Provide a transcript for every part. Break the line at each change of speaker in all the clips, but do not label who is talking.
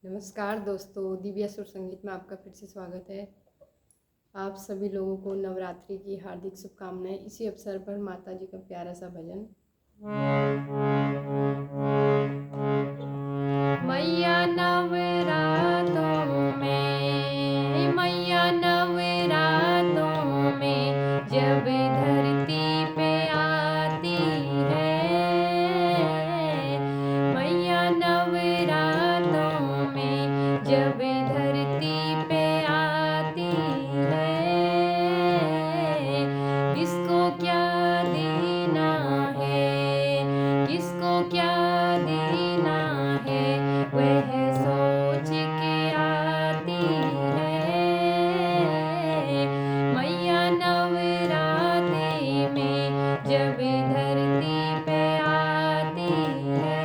नमस्कार दोस्तों, दिव्या सुर संगीत में आपका फिर से स्वागत है। आप सभी लोगों को नवरात्रि की हार्दिक शुभकामनाएं। इसी अवसर पर माता जी का प्यारा सा भजन। मैया नवरातों में, मैया नवरातों में जब धरती पे आती है, मैया नवरातों में जब धरती पे आती है, किसको क्या देना है, किसको क्या देना है, वह सोच के आती है। मैया नवरात्रि में जब धरती पे आती है,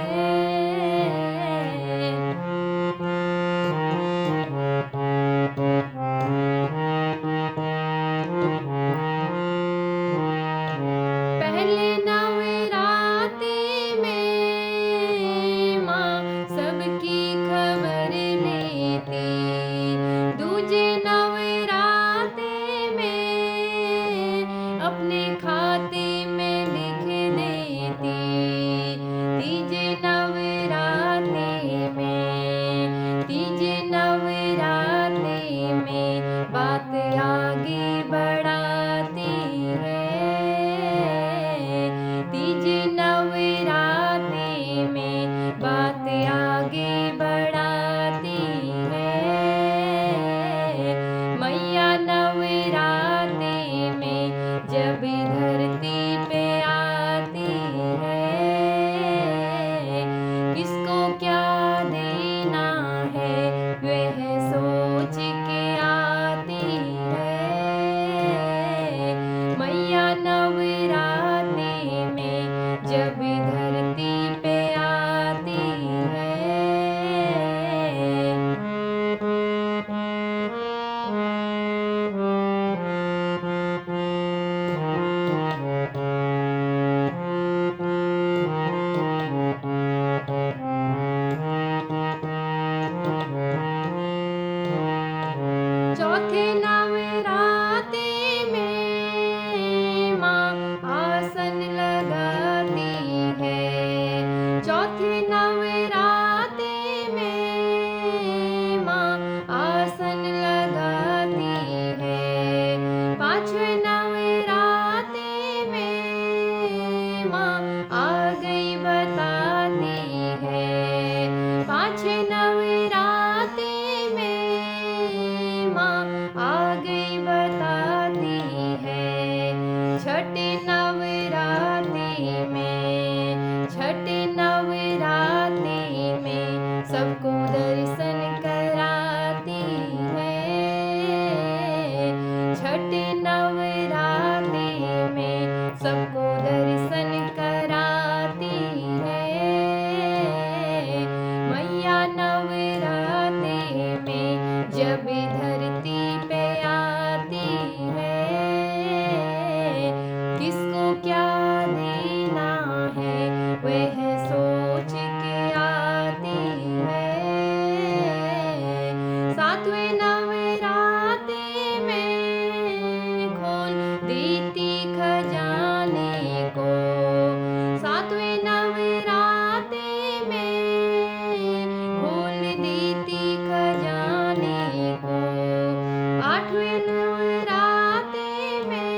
पहले नवरात्रि में माँ सबकी खबर लेती, दूजे नवरात्रि में अपने खाते में लिख देती, तीजे नवरात्रि में, तीजे नवरात्रि में बात आगे बढ़ाती है। तीजे नवरात्रि में बात आगे बढ़ाती है। मैया नवरात्रि में जब धरती पे आती है, किसको क्या देना है, वह सोच के आती है। मैया नवरात्रि में जब धरती पे आती है। चौथे नवरात्रि में माँ आसन लगाती है, चौथे नवरात्रि में माँ आसन लगाती है, पांचवें नवरात्रि में माँ आ गई बताती है, पांचवें नवरात्रि में माँ आ गई बताती है। छठे नवरात्रि में, छठे नवरात्रि में सबको दर्शन कराती है। छठे नवरात्रि में सबको दर्शन कराती है। मैया नवरात्रि में जब धरती पे आती है, किसको क्या देना है, वह सोच के आती है। सातवें नवरात्रि में खोल देती खजाने को, सातवें नवरात्रि में खोल देती खजाने को। आठवें नवरात्रि में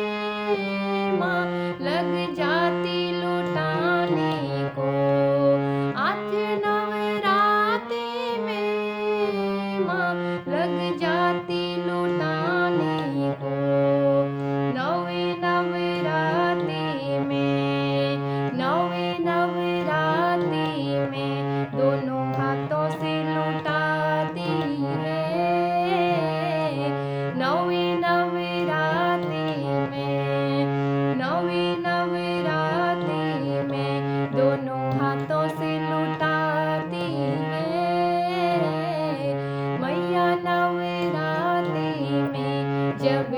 माँ लग जाती लुटाने को, आठवें नवरात्रि में माँ लग जाती लुटाने को। नौवें नवरात्रि में, नौवें नवरात्रि में दोनों हाथों से लुटाती है। नौवें नवरात्रि में, नौवें नवरात्रि में दोनों हाथों से लुटाती है। मैया नवरात्रि में जब